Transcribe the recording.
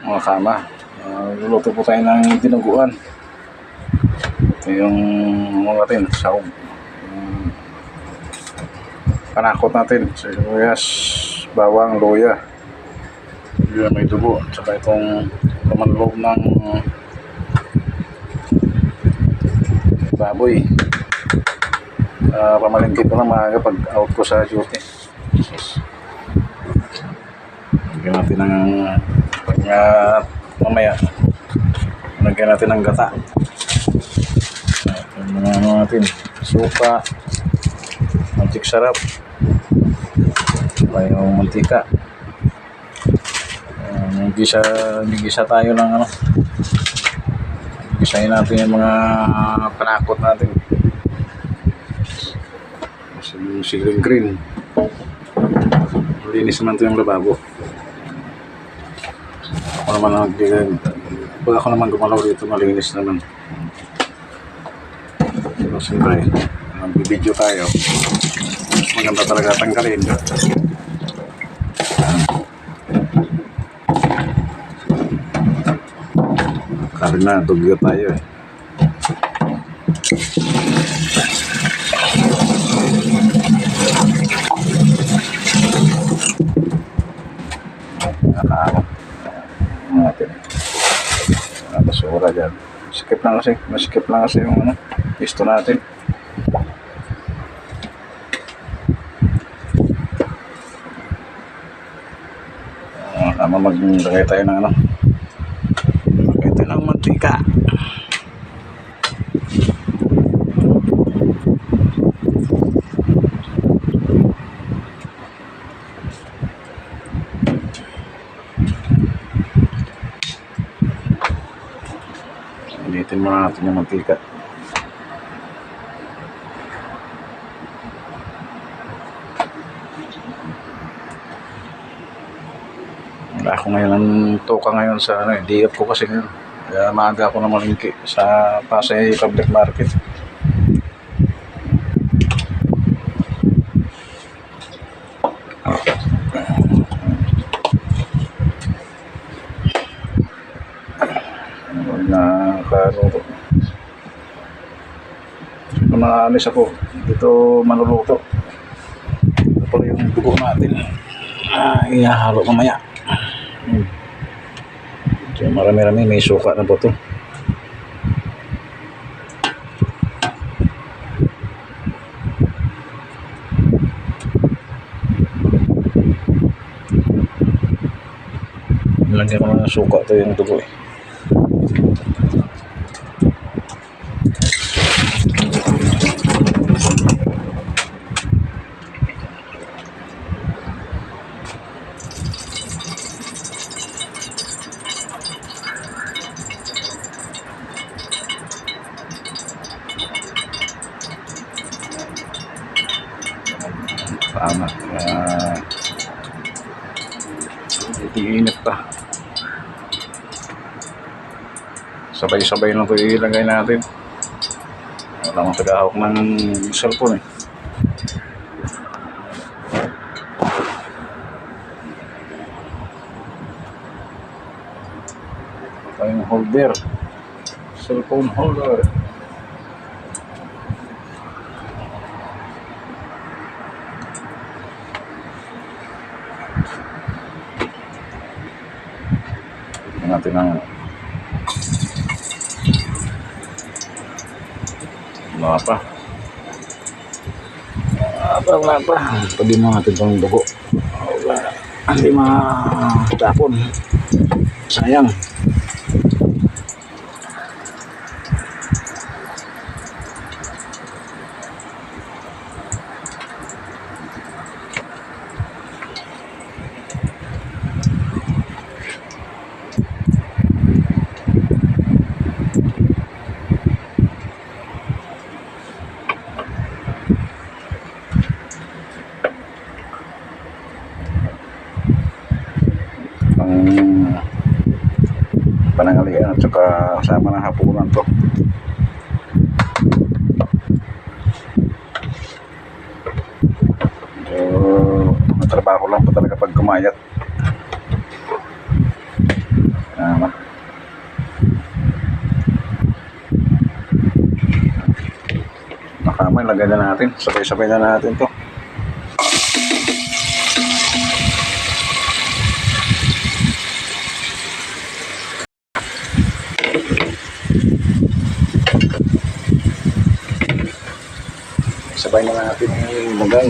mga kama. Luluto po tayo ng dinuguan. Ito yung mga natin, sahog. Panakot natin, sibuyas, bawang, luya. Yun, may dugo. Tsaka itong laman loob ng baboy. Pamalingkit ko lang maaga pag out ko sa duty. Lagyan natin ng mamaya lagyan natin ng gata. Yung mga natin, suka, magic sarap, yung mantika. Gisa tayo ng gisahin natin yung mga panakot natin. Siling green. Linis naman ito yung lababo. Pag ako naman gumalaw dito, malinis naman. Pero siyempre, magbibideo tayo. Maganda talaga tanggalin. Karin na, dugyo tayo eh. Natin basura dyan. Masikip lang kasi yung pisto natin. Tama, maglagay tayo ng maglagay tayo ng mantika. Initin muna natin yung mantika. Wala ako ngayon ang toka ngayon sa DF ko kasi ngayon. Kaya maaga ako na malingki sa Pasay Public Market. Nakakaroto. Kung nakaalis ako, dito manuluto. Ito pala yung dugo natin. Ihahalo mamaya. So, marami-rami, may suka na po ito. Lagyan ko ng suka ito yung dugo eh. Tama. Iinit pa. Sabay-sabay lang ito ilagay natin. Wala akong tagahawak ng cellphone eh. Ito yung holder. Cellphone holder. Natin ang wala pa pwede mo natin itong dugo, hindi matapon, sayang. Panangalian at saka kasama ng hapunan to. So, matrabaho lang po talaga pag kumayat. lagay na natin. Sabay-sabay na natin to. Sabay na natin ilagay.